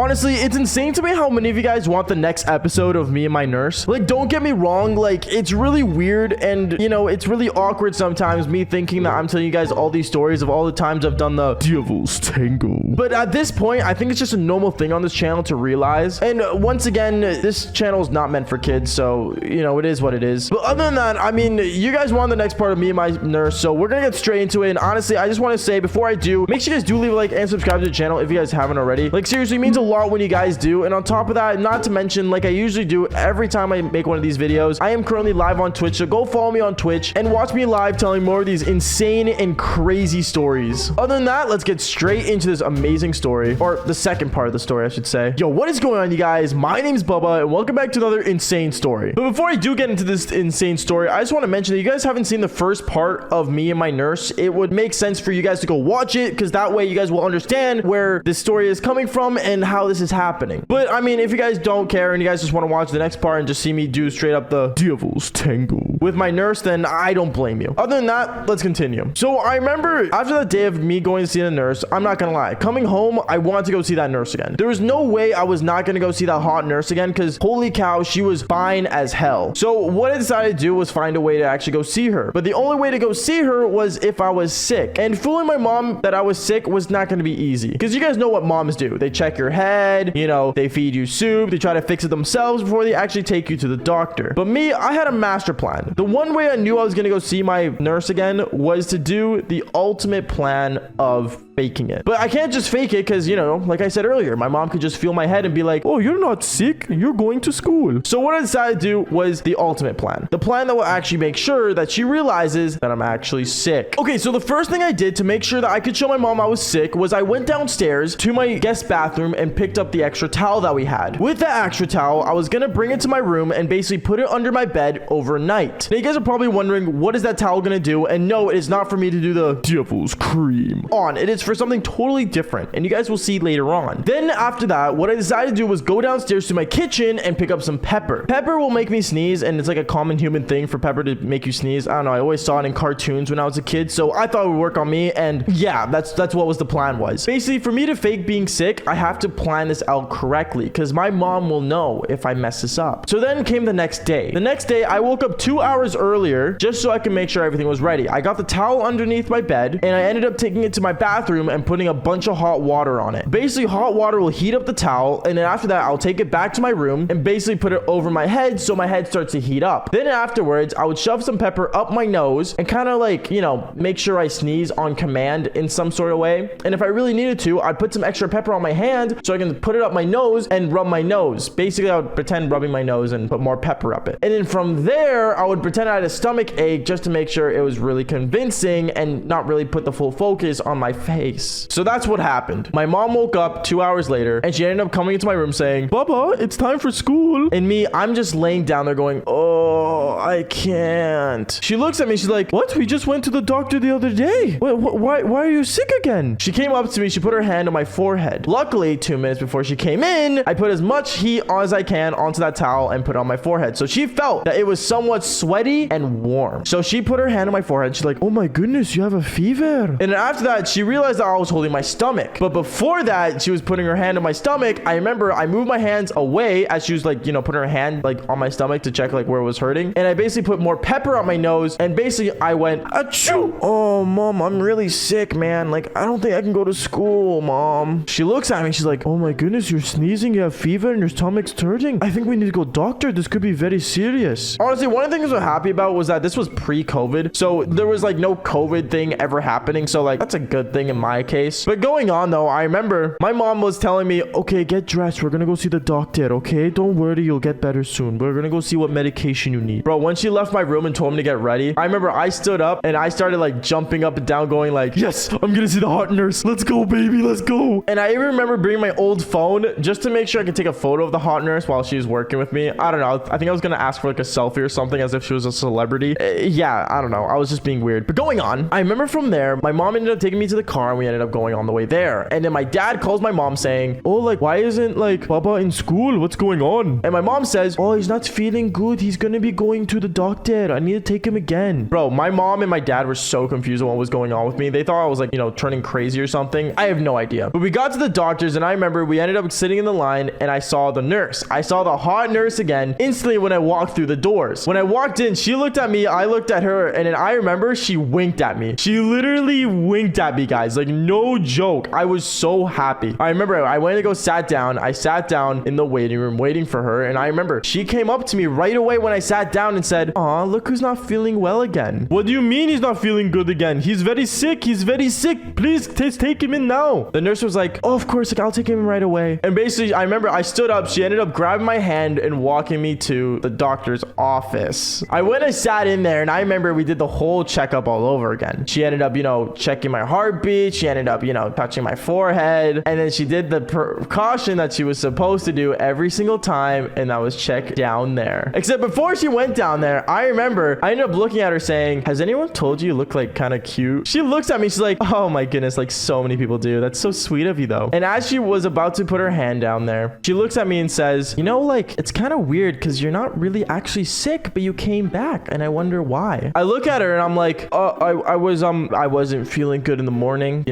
Honestly, it's insane to me how many of you guys want the next episode of me and my nurse. Like, don't get me wrong, like, it's really weird and, you know, it's really awkward sometimes, me thinking that I'm telling you guys all these stories of all the times I've done the Devil's Tango. But at this point, I think it's just a normal thing on this channel to realize. And once again, this channel is not meant for kids, so, you know, it is what it is. But other than that, I mean, you guys want the next part of me and my nurse, so we're gonna get straight into it. And honestly, I just want to say, before I do, make sure you guys do leave a like and subscribe to the channel if you guys haven't already. Like, seriously, it means a lot when you guys do. And on top of that, not to mention, like I usually do every time I make one of these videos, I am currently live on Twitch, so go follow me on Twitch and watch me live telling more of these insane and crazy stories. Other than that, let's get straight into this amazing story, or the second part of the story, I should say. Yo, what is going on, you guys? My name's Bubba, and welcome back to another insane story. But before I do get into this insane story, I just want to mention that you guys haven't seen the first part of me and my nurse. It would make sense for you guys to go watch it, because that way you guys will understand where this story is coming from and how this is happening. But I mean, if you guys don't care and you guys just want to watch the next part and just see me do straight up the Devil's Tango with my nurse, then I don't blame you. Other than that, let's continue. So I remember after that day of me going to see the nurse, I'm not gonna lie, coming home, I wanted to go see that nurse again. There was no way I was not gonna go see that hot nurse again, because holy cow, she was fine as hell. So what I decided to do was find a way to actually go see her. But the only way to go see her was if I was sick. And fooling my mom that I was sick was not going to be easy, because you guys know what moms do. They check your head, you know, they feed you soup, they try to fix it themselves before they actually take you to the doctor. But me, I had a master plan. The one way I knew I was going to go see my nurse again was to do the ultimate plan of faking it. But I can't just fake it, because, you know, like I said earlier, my mom could just feel my head and be like, oh, you're not sick, you're going to school. So what I decided to do was the ultimate plan, the plan that will actually make sure that she realizes that I'm actually sick. Okay, so the first thing I did to make sure that I could show my mom I was sick was I went downstairs to my guest bathroom and picked up the extra towel that we had. With that extra towel, I was gonna bring it to my room and basically put it under my bed overnight. Now you guys are probably wondering, what is that towel gonna do? And no, it is not for me to do the Devil's Cream on. It is for something totally different, and you guys will see later on. Then after that, what I decided to do was go downstairs to my kitchen and pick up some pepper. Pepper will make me sneeze, and it's like a common human thing for pepper to make you sneeze. I don't know, I always saw it in cartoons when I was a kid, so I thought it would work on me. And yeah, that's what was the plan was. Basically, for me to fake being sick, I have to plan this out correctly, because my mom will know if I mess this up. So then came the next day. The next day, I woke up 2 hours earlier just so I could make sure everything was ready. I got the towel underneath my bed, and I ended up taking it to my bathroom and putting a bunch of hot water on it. Basically, hot water will heat up the towel, and then after that, I'll take it back to my room and basically put it over my head so my head starts to heat up. Then afterwards, I would shove some pepper up my nose and kind of like, you know, make sure I sneeze on command in some sort of way. And if I really needed to, I'd put some extra pepper on my hand so I can put it up my nose and rub my nose. Basically, I would pretend rubbing my nose and put more pepper up it. And then from there, I would pretend I had a stomach ache just to make sure it was really convincing and not really put the full focus on my face. So that's what happened. My mom woke up 2 hours later and she ended up coming into my room saying, Bubba, it's time for school. And me, I'm just laying down there going, oh, I can't. She looks at me, she's like, what? We just went to the doctor the other day. Why are you sick again? She came up to me, she put her hand on my forehead. Luckily, 2 minutes before she came in, I put as much heat as I can onto that towel and put it on my forehead. So she felt that it was somewhat sweaty and warm. So she put her hand on my forehead. She's like, oh my goodness, you have a fever. And then after that, she realized that I was holding my stomach. But before that, she was putting her hand on my stomach. I remember I moved my hands away as she was like, you know, putting her hand like on my stomach to check like where it was hurting. And I basically put more pepper on my nose. And basically I went, achoo. Oh, mom, I'm really sick, man. Like, I don't think I can go to school, mom. She looks at me. She's like, oh my goodness, you're sneezing. You have fever and your stomach's hurting. I think we need to go doctor. This could be very serious. Honestly, one of the things I was happy about was that this was pre-COVID. So there was like no COVID thing ever happening. So like, that's a good thing in my case. But going on though, I remember my mom was telling me, okay, get dressed. We're gonna go see the doctor, okay? Don't worry, you'll get better soon. We're gonna go see what medication you need. Bro, when she left my room and told me to get ready, I remember I stood up and I started like jumping up and down going like, yes, I'm gonna see the hot nurse. Let's go, baby, let's go. And I even remember bringing my old phone just to make sure I could take a photo of the hot nurse while she was working with me. I don't know. I think I was gonna ask for like a selfie or something as if she was a celebrity. Yeah, I don't know. I was just being weird. But going on, I remember from there, my mom ended up taking me to the car and we ended up going on the way there. And then my dad calls my mom saying, oh, like, why isn't like Baba in school? What's going on? And my mom says, oh, he's not feeling good. He's gonna be going to the doctor. I need to take him again. Bro, my mom and my dad were so confused on what was going on with me. They thought I was like, you know, turning crazy or something. I have no idea. But we got to the doctors and I remember remember we ended up sitting in the line and I saw the nurse. I saw the hot nurse again instantly when I walked through the doors. When I walked in, she looked at me, I looked at her, and then I remember she winked at me. She literally winked at me, guys. Like, no joke. I was so happy. I remember I went to go sat down. I sat down in the waiting room waiting for her, and I remember she came up to me right away when I sat down and said, "Aw, look who's not feeling well again." "What do you mean he's not feeling good again? He's very sick. He's very sick. Please take him in now." The nurse was like, "Oh, of course, like, I'll take him in right away." And basically, I remember I stood up. She ended up grabbing my hand and walking me to the doctor's office. I went and sat in there, and I remember we did the whole checkup all over again. She ended up, checking my heartbeat. She ended up, touching my forehead. And then she did the precaution that she was supposed to do every single time, and that was check down there. Except before she went down there, I remember I ended up looking at her saying, "Has anyone told you you look like kind of cute?" She looks at me. She's like, "Oh my goodness, like so many people do. That's so sweet of you though." And as she was about to put her hand down there, she looks at me and says, "Like it's kind of weird because you're not really actually sick, but you came back, and I wonder why." I look at her and I'm like, I wasn't feeling good in the morning,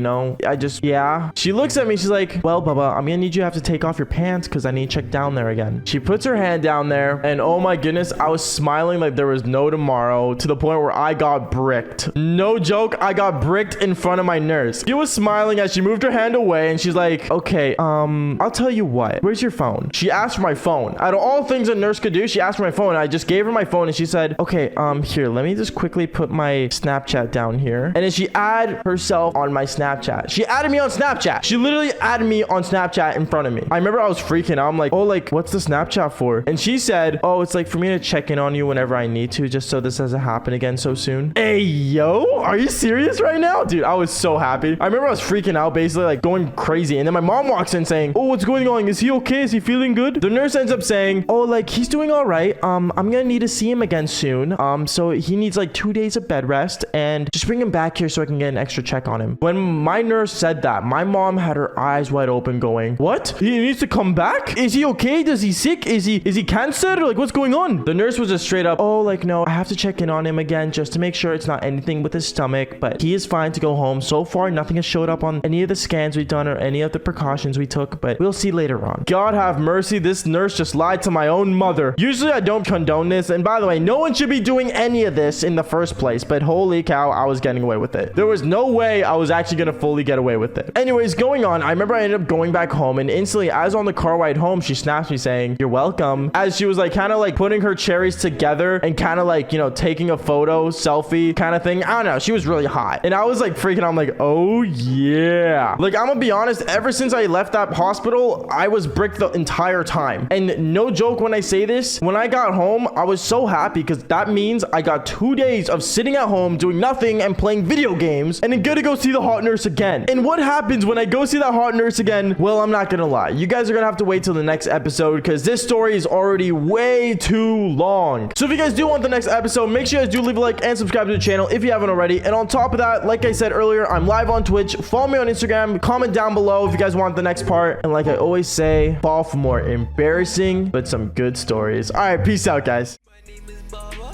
yeah. She looks at me, she's like, "Well, Baba, I'm gonna need you to have to take off your pants because I need to check down there again." She puts her hand down there, and oh my goodness, I was smiling like there was no tomorrow, to the point where I got bricked. No joke, I got bricked in front of my nurse. She was smiling as she moved her hand away, and she's like, "Okay, I'll tell you what, where's your phone?" She asked for my phone. Out of all things a nurse could do, she asked for my phone. I just gave her my phone, and she said, "Okay, here, let me just quickly put my Snapchat down here." And then she added herself on my Snapchat. She added me on Snapchat. She literally added me on Snapchat in front of me. I remember I was freaking out. I'm like, "Oh, like, what's the Snapchat for?" And she said, "Oh, it's like for me to check in on you whenever I need to, just so this doesn't happen again so soon." Hey, yo, are you serious right now? Dude, I was so happy. I remember I was freaking out, basically like going crazy. And then my mom walks in saying, "Oh, what's going on? Is he okay? Is he feeling good?" The nurse ends up saying, "Oh, like, he's doing all right. I'm gonna need to see him again soon. So he needs like 2 days of bed rest, and just bring him back here so I can get an extra check on him." When my nurse said that, my mom had her eyes wide open going, "What? He needs to come back? Is he okay? Does he sick? Is he cancer? Like, what's going on?" The nurse was just straight up, "Oh, like, no, I have to check in on him again just to make sure it's not anything with his stomach, but he is fine to go home. So far, nothing has showed up on any of the scans we've done or any of the precautions we took, but we'll see later on." God have mercy, this nurse just lied to my own mother. Usually I don't condone this, and by the way, no one should be doing any of this in the first place, but holy cow, I was getting away with it. There was no way I was actually gonna fully get away with it. Anyways, going on, I remember I ended up going back home, and instantly as on the car ride home, she snaps me saying, "You're welcome," as she was like kind of like putting her cherries together and kind of like, taking a photo selfie kind of thing. I don't know, she was really hot, and I was like freaking out. I'm like, "Oh yeah." Like, I'm gonna be honest, ever since I left that hospital, I was bricked the entire time. And no joke when I say this, when I got home, I was so happy because that means I got 2 days of sitting at home doing nothing and playing video games, and then good to go see the hot nurse again. And what happens when I go see that hot nurse again? Well, I'm not gonna lie, you guys are gonna have to wait till the next episode because this story is already way too long. So if you guys do want the next episode, make sure you guys do leave a like and subscribe to the channel if you haven't already. And on top of that, like I said earlier, I'm live on Twitch. Follow me on Instagram. Comment down below if you guys want the next part. And like I always say, fall for more embarrassing but some good stories. All right, peace out, guys. My name is Baba.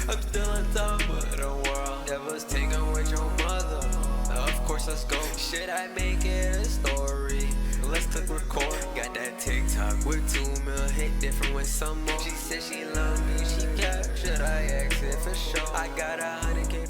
I'm still on top of the world. Devastating with your mother. Of course, let's go. Should I make it a story? Let's click record. Got that TikTok with 2 mil hit different with some more. She said she loved me. She kept. Should I exit for sure? I got 100K.